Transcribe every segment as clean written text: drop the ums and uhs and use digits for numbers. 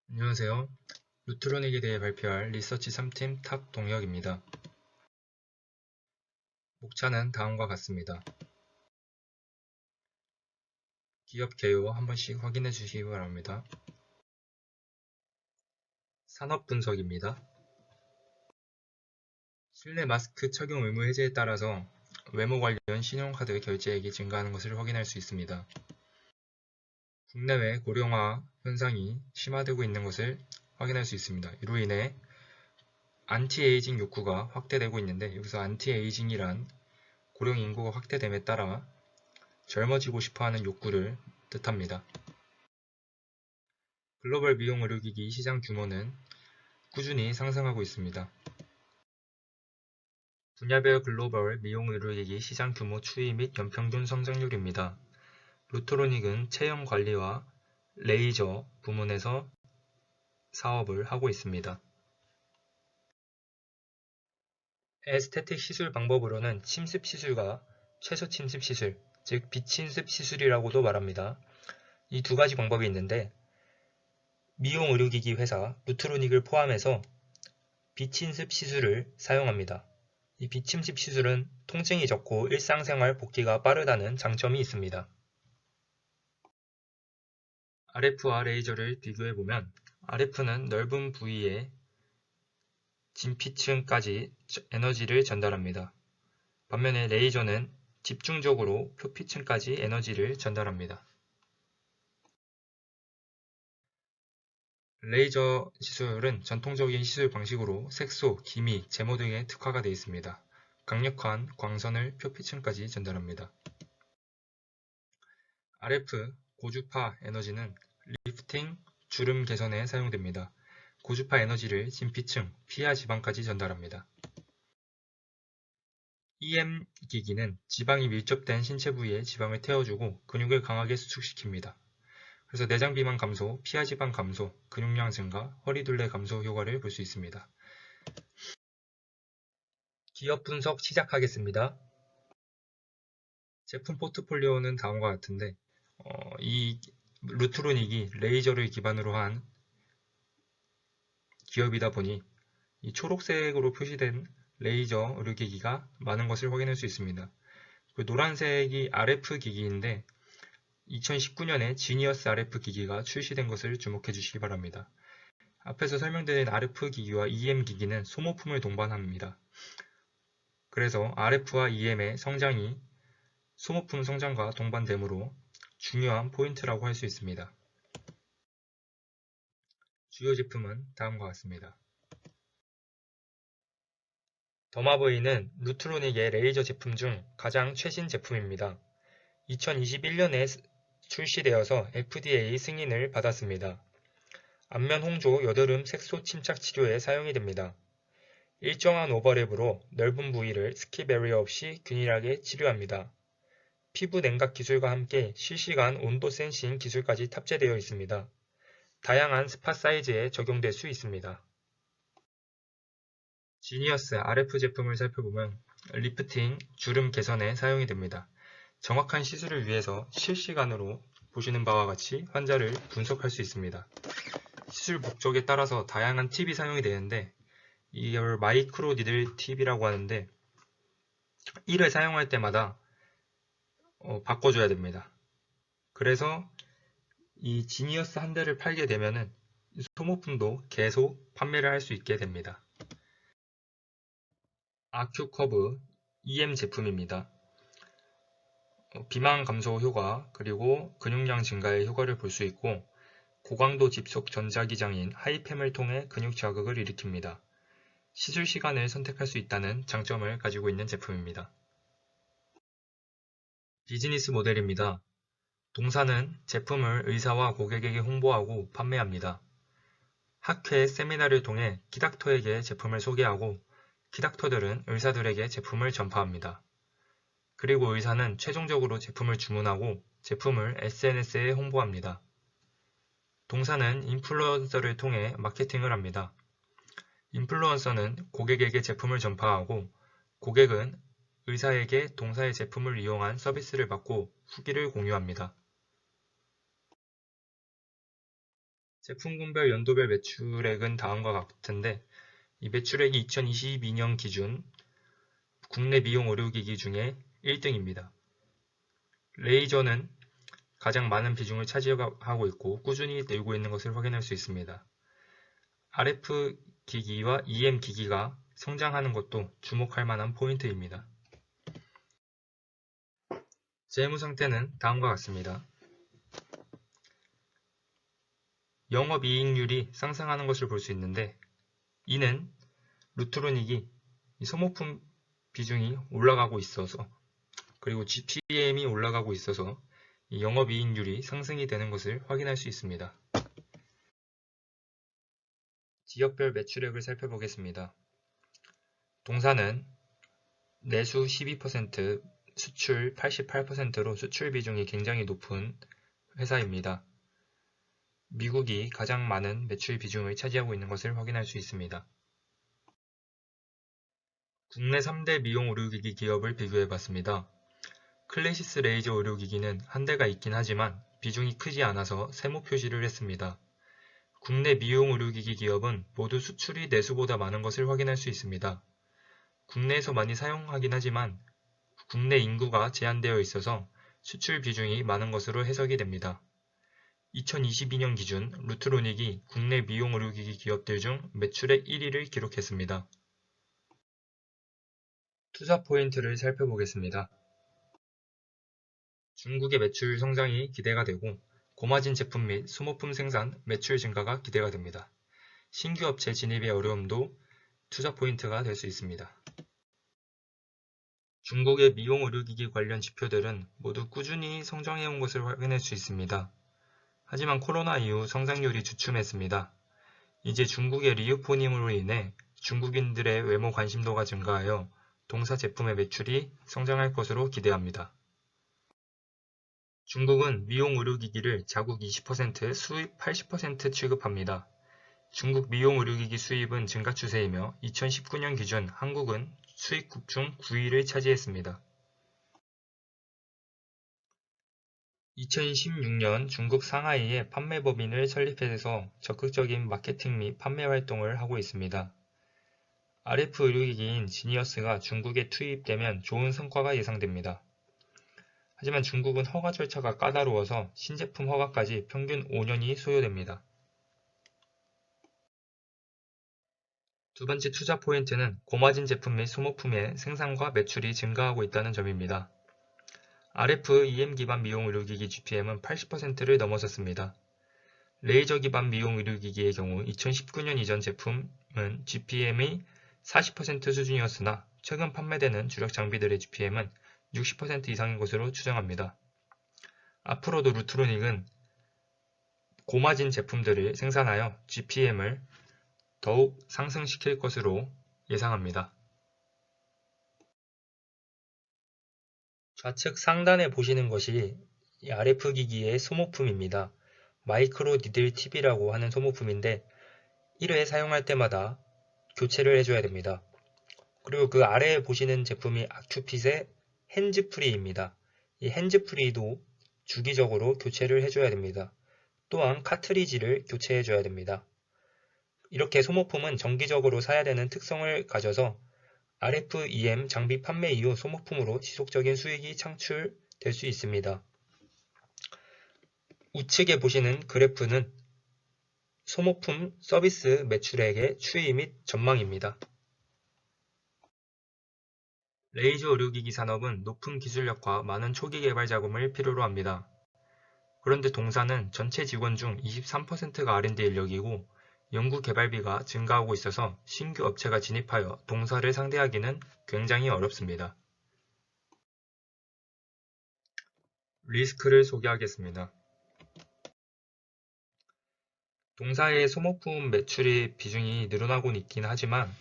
안녕하세요. 루트로닉에 대해 발표할 리서치 3팀 탑 동혁입니다. 목차는 다음과 같습니다. 기업 개요 한 번씩 확인해 주시기 바랍니다. 산업 분석입니다. 실내 마스크 착용 의무 해제에 따라서 외모 관련 신용카드 결제액이 증가하는 것을 확인할 수 있습니다. 국내외 고령화 현상이 심화되고 있는 것을 확인할 수 있습니다. 이로 인해 안티에이징 욕구가 확대되고 있는데, 여기서 안티에이징이란 고령 인구가 확대됨에 따라 젊어지고 싶어하는 욕구를 뜻합니다. 글로벌 미용 의료기기 시장 규모는 꾸준히 상승하고 있습니다. 분야별 글로벌 미용 의료기기 시장 규모 추이 및 연평균 성장률입니다. 루트로닉은 체형 관리와 레이저 부문에서 사업을 하고 있습니다. 에스테틱 시술 방법으로는 침습 시술과 최소 침습 시술, 즉 비침습 시술이라고도 말합니다. 이 두 가지 방법이 있는데, 미용 의료기기 회사 루트로닉을 포함해서 비침습 시술을 사용합니다. 이 비침습 시술은 통증이 적고 일상생활 복귀가 빠르다는 장점이 있습니다. RF와 레이저를 비교해보면 RF는 넓은 부위에 진피층까지 에너지를 전달합니다. 반면에 레이저는 집중적으로 표피층까지 에너지를 전달합니다. 레이저 시술은 전통적인 시술 방식으로 색소, 기미, 제모 등에 특화가 되어 있습니다. 강력한 광선을 표피층까지 전달합니다. RF, 고주파 에너지는 리프팅, 주름 개선에 사용됩니다. 고주파 에너지를 진피층, 피하 지방까지 전달합니다. EM 기기는 지방이 밀접된 신체 부위에 지방을 태워주고 근육을 강하게 수축시킵니다. 그래서 내장 비만 감소, 피하 지방 감소, 근육량 증가, 허리둘레 감소 효과를 볼 수 있습니다. 기업 분석 시작하겠습니다. 제품 포트폴리오는 다음과 같은데, 이 루트로닉이 레이저를 기반으로 한 기업이다 보니 이 초록색으로 표시된 레이저 의료기기가 많은 것을 확인할 수 있습니다. 그 노란색이 RF 기기인데 2019년에 지니어스 RF 기기가 출시된 것을 주목해 주시기 바랍니다. 앞에서 설명드린 RF 기기와 EM 기기는 소모품을 동반합니다. 그래서 RF와 EM의 성장이 소모품 성장과 동반되므로 중요한 포인트라고 할 수 있습니다. 주요 제품은 다음과 같습니다. 더마브이는 루트로닉의 레이저 제품 중 가장 최신 제품입니다. 2021년에 출시되어서 FDA 승인을 받았습니다. 안면 홍조 여드름 색소 침착 치료에 사용이 됩니다. 일정한 오버랩으로 넓은 부위를 스키 베리어 없이 균일하게 치료합니다. 피부 냉각 기술과 함께 실시간 온도 센싱 기술까지 탑재되어 있습니다. 다양한 스팟 사이즈에 적용될 수 있습니다. 지니어스 RF 제품을 살펴보면 리프팅, 주름 개선에 사용이 됩니다. 정확한 시술을 위해서 실시간으로 보시는 바와 같이 환자를 분석할 수 있습니다. 시술 목적에 따라서 다양한 팁이 사용이 되는데, 이걸 마이크로 니들 팁이라고 하는데 1을 사용할 때마다 바꿔줘야 됩니다. 그래서 이 지니어스 한 대를 팔게 되면은 소모품도 계속 판매를 할 수 있게 됩니다. 아큐커브 EM 제품입니다. 비만 감소 효과 그리고 근육량 증가의 효과를 볼 수 있고, 고강도 집속 전자기장인 하이팸을 통해 근육 자극을 일으킵니다. 시술 시간을 선택할 수 있다는 장점을 가지고 있는 제품입니다. 비즈니스 모델입니다. 동사는 제품을 의사와 고객에게 홍보하고 판매합니다. 학회 세미나를 통해 키닥터에게 제품을 소개하고, 키닥터들은 의사들에게 제품을 전파합니다. 그리고 의사는 최종적으로 제품을 주문하고 제품을 SNS에 홍보합니다. 동사는 인플루언서를 통해 마케팅을 합니다. 인플루언서는 고객에게 제품을 전파하고, 고객은 의사에게 동사의 제품을 이용한 서비스를 받고 후기를 공유합니다. 제품군별 연도별 매출액은 다음과 같은데 이 매출액이 2022년 기준 국내 미용 의료기기 중에 1등입니다. 레이저는 가장 많은 비중을 차지하고 있고 꾸준히 늘고 있는 것을 확인할 수 있습니다. RF 기기와 EM 기기가 성장하는 것도 주목할 만한 포인트입니다. 재무 상태는 다음과 같습니다. 영업이익률이 상승하는 것을 볼 수 있는데 이는 루트로닉이 소모품 비중이 올라가고 있어서 그리고 GPM이 올라가고 있어서 영업이익률이 상승이 되는 것을 확인할 수 있습니다. 지역별 매출액을 살펴보겠습니다. 동사는 내수 12%, 수출 88%로 수출 비중이 굉장히 높은 회사입니다. 미국이 가장 많은 매출 비중을 차지하고 있는 것을 확인할 수 있습니다. 국내 3대 미용 의료기기 기업을 비교해봤습니다. 클래시스 레이저 의료기기는 한 대가 있긴 하지만 비중이 크지 않아서 세모 표시를 했습니다. 국내 미용 의료기기 기업은 모두 수출이 내수보다 많은 것을 확인할 수 있습니다. 국내에서 많이 사용하긴 하지만 국내 인구가 제한되어 있어서 수출 비중이 많은 것으로 해석이 됩니다. 2022년 기준 루트로닉이 국내 미용 의료기기 기업들 중 매출액 1위를 기록했습니다. 투자 포인트를 살펴보겠습니다. 중국의 매출 성장이 기대가 되고 고마진 제품 및 소모품 생산, 매출 증가가 기대가 됩니다. 신규 업체 진입의 어려움도 투자 포인트가 될 수 있습니다. 중국의 미용 의료기기 관련 지표들은 모두 꾸준히 성장해온 것을 확인할 수 있습니다. 하지만 코로나 이후 성장률이 주춤했습니다. 이제 중국의 리오프닝으로 인해 중국인들의 외모 관심도가 증가하여 동사 제품의 매출이 성장할 것으로 기대합니다. 중국은 미용 의료기기를 자국 20%, 수입 80% 취급합니다. 중국 미용 의료기기 수입은 증가 추세이며 2019년 기준 한국은 수입국 중 9위를 차지했습니다. 2016년 중국 상하이에 판매법인을 설립해서 적극적인 마케팅 및 판매 활동을 하고 있습니다. RF 의료기기인 지니어스가 중국에 투입되면 좋은 성과가 예상됩니다. 하지만 중국은 허가 절차가 까다로워서 신제품 허가까지 평균 5년이 소요됩니다. 두 번째 투자 포인트는 고마진 제품 및 소모품의 생산과 매출이 증가하고 있다는 점입니다. RF EM 기반 미용 의료기기 GPM은 80%를 넘어섰습니다. 레이저 기반 미용 의료기기의 경우 2019년 이전 제품은 GPM이 40% 수준이었으나 최근 판매되는 주력 장비들의 GPM은 60% 이상인 것으로 추정합니다. 앞으로도 루트로닉은 고마진 제품들을 생산하여 GPM을 더욱 상승시킬 것으로 예상합니다. 좌측 상단에 보시는 것이 RF 기기의 소모품입니다. 마이크로 니들 TV라고 하는 소모품인데 1회 사용할 때마다 교체를 해줘야 됩니다. 그리고 그 아래에 보시는 제품이 아큐핏의 핸즈프리입니다. 이 핸즈프리도 주기적으로 교체를 해줘야 됩니다. 또한 카트리지를 교체해줘야 됩니다. 이렇게 소모품은 정기적으로 사야 되는 특성을 가져서 RF EM 장비 판매 이후 소모품으로 지속적인 수익이 창출될 수 있습니다. 우측에 보시는 그래프는 소모품 서비스 매출액의 추이 및 전망입니다. 레이저 의료기기 산업은 높은 기술력과 많은 초기 개발 자금을 필요로 합니다. 그런데 동사는 전체 직원 중 23%가 R&D 인력이고 연구 개발비가 증가하고 있어서 신규 업체가 진입하여 동사를 상대하기는 굉장히 어렵습니다. 리스크를 소개하겠습니다. 동사의 소모품 매출의 비중이 늘어나고는 있긴 하지만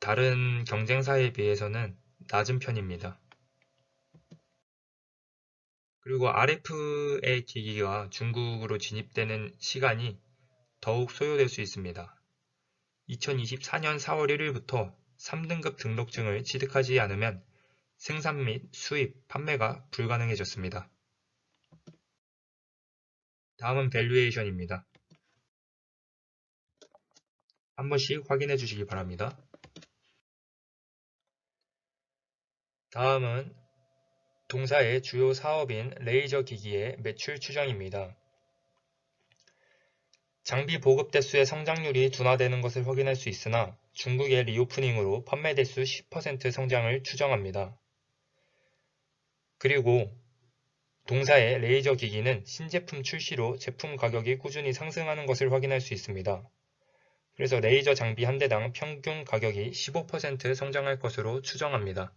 다른 경쟁사에 비해서는 낮은 편입니다. 그리고 RF의 기기가 중국으로 진입되는 시간이 더욱 소요될 수 있습니다. 2024년 4월 1일부터 3등급 등록증을 취득하지 않으면 생산 및 수입, 판매가 불가능해졌습니다. 다음은 밸류에이션입니다. 한 번씩 확인해 주시기 바랍니다. 다음은 동사의 주요 사업인 레이저 기기의 매출 추정입니다. 장비 보급 대수의 성장률이 둔화되는 것을 확인할 수 있으나 중국의 리오프닝으로 판매 대수 10% 성장을 추정합니다. 그리고 동사의 레이저 기기는 신제품 출시로 제품 가격이 꾸준히 상승하는 것을 확인할 수 있습니다. 그래서 레이저 장비 한 대당 평균 가격이 15% 성장할 것으로 추정합니다.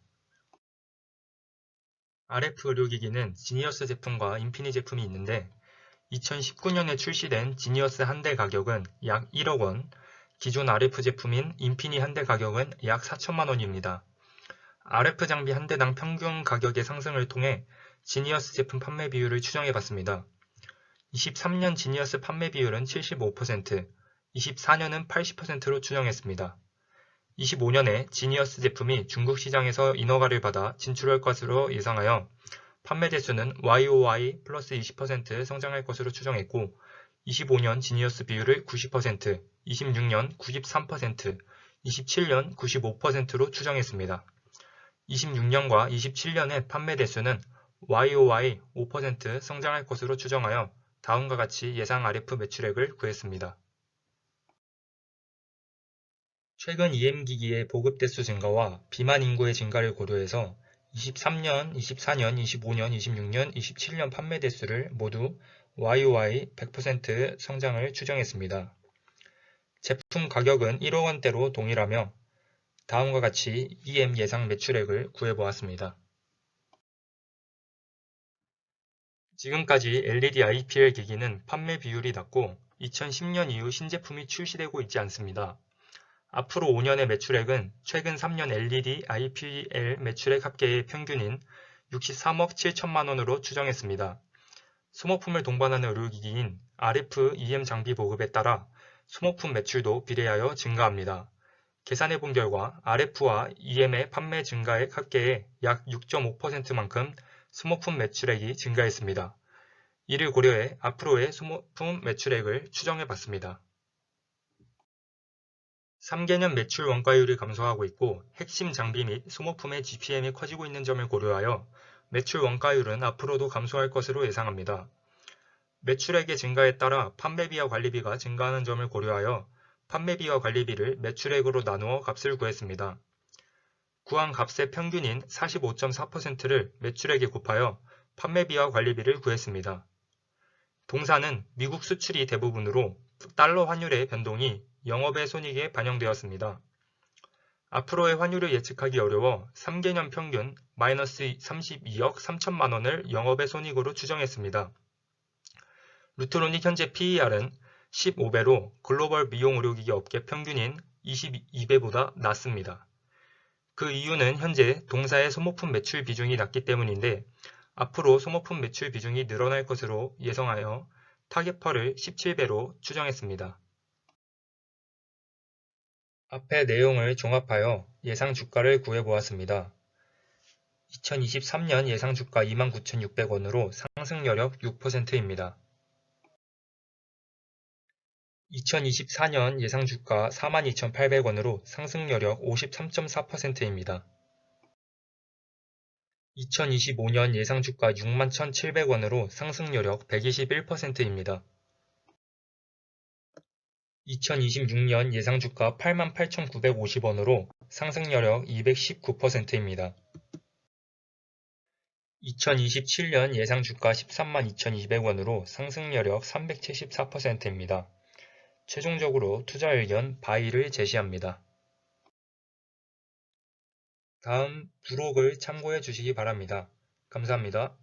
RF 의료기기는 지니어스 제품과 인피니 제품이 있는데 2019년에 출시된 지니어스 한 대 가격은 약 1억 원, 기존 RF 제품인 인피니 한 대 가격은 약 4천만 원입니다. RF 장비 한 대당 평균 가격의 상승을 통해 지니어스 제품 판매 비율을 추정해봤습니다. 23년 지니어스 판매 비율은 75%, 24년은 80%로 추정했습니다. 25년에 지니어스 제품이 중국 시장에서 인허가를 받아 진출할 것으로 예상하여 판매 대수는 YOY 플러스 20% 성장할 것으로 추정했고 25년 지니어스 비율을 90%, 26년 93%, 27년 95%로 추정했습니다. 26년과 27년의 판매 대수는 YOY 5% 성장할 것으로 추정하여 다음과 같이 예상 RF 매출액을 구했습니다. 최근 EM기기의 보급 대수 증가와 비만 인구의 증가를 고려해서 23년, 24년, 25년, 26년, 27년 판매 대수를 모두 YOY 100% 성장을 추정했습니다. 제품 가격은 1억 원대로 동일하며 다음과 같이 EM 예상 매출액을 구해보았습니다. 지금까지 LED IPL 기기는 판매 비율이 낮고 2010년 이후 신제품이 출시되고 있지 않습니다. 앞으로 5년의 매출액은 최근 3년 LED IPL 매출액 합계의 평균인 63억 7천만 원으로 추정했습니다. 소모품을 동반하는 의료기기인 RF EM 장비 보급에 따라 소모품 매출도 비례하여 증가합니다. 계산해본 결과 RF와 EM의 판매 증가액 합계의 약 6.5%만큼 소모품 매출액이 증가했습니다. 이를 고려해 앞으로의 소모품 매출액을 추정해봤습니다. 3개년 매출 원가율이 감소하고 있고 핵심 장비 및 소모품의 GPM이 커지고 있는 점을 고려하여 매출 원가율은 앞으로도 감소할 것으로 예상합니다. 매출액의 증가에 따라 판매비와 관리비가 증가하는 점을 고려하여 판매비와 관리비를 매출액으로 나누어 값을 구했습니다. 구한 값의 평균인 45.4%를 매출액에 곱하여 판매비와 관리비를 구했습니다. 동사는 미국 수출이 대부분으로 달러 환율의 변동이 영업의 손익에 반영되었습니다. 앞으로의 환율을 예측하기 어려워 3개년 평균 마이너스 32억 3천만 원을 영업의 손익으로 추정했습니다. 루트로닉 현재 PER은 15배로 글로벌 미용 의료기기 업계 평균인 22배보다 낮습니다. 그 이유는 현재 동사의 소모품 매출 비중이 낮기 때문인데 앞으로 소모품 매출 비중이 늘어날 것으로 예상하여 타겟펄을 17배로 추정했습니다. 앞의 내용을 종합하여 예상 주가를 구해보았습니다. 2023년 예상 주가 29,600원으로 상승 여력 6%입니다. 2024년 예상 주가 42,800원으로 상승 여력 53.4%입니다. 2025년 예상 주가 61,700원으로 상승 여력 121%입니다. 2026년 예상 주가 88,950원으로 상승 여력 219%입니다. 2027년 예상 주가 132,200원으로 상승 여력 374%입니다. 최종적으로 투자 의견 바이를 제시합니다. 다음 부록을 참고해 주시기 바랍니다. 감사합니다.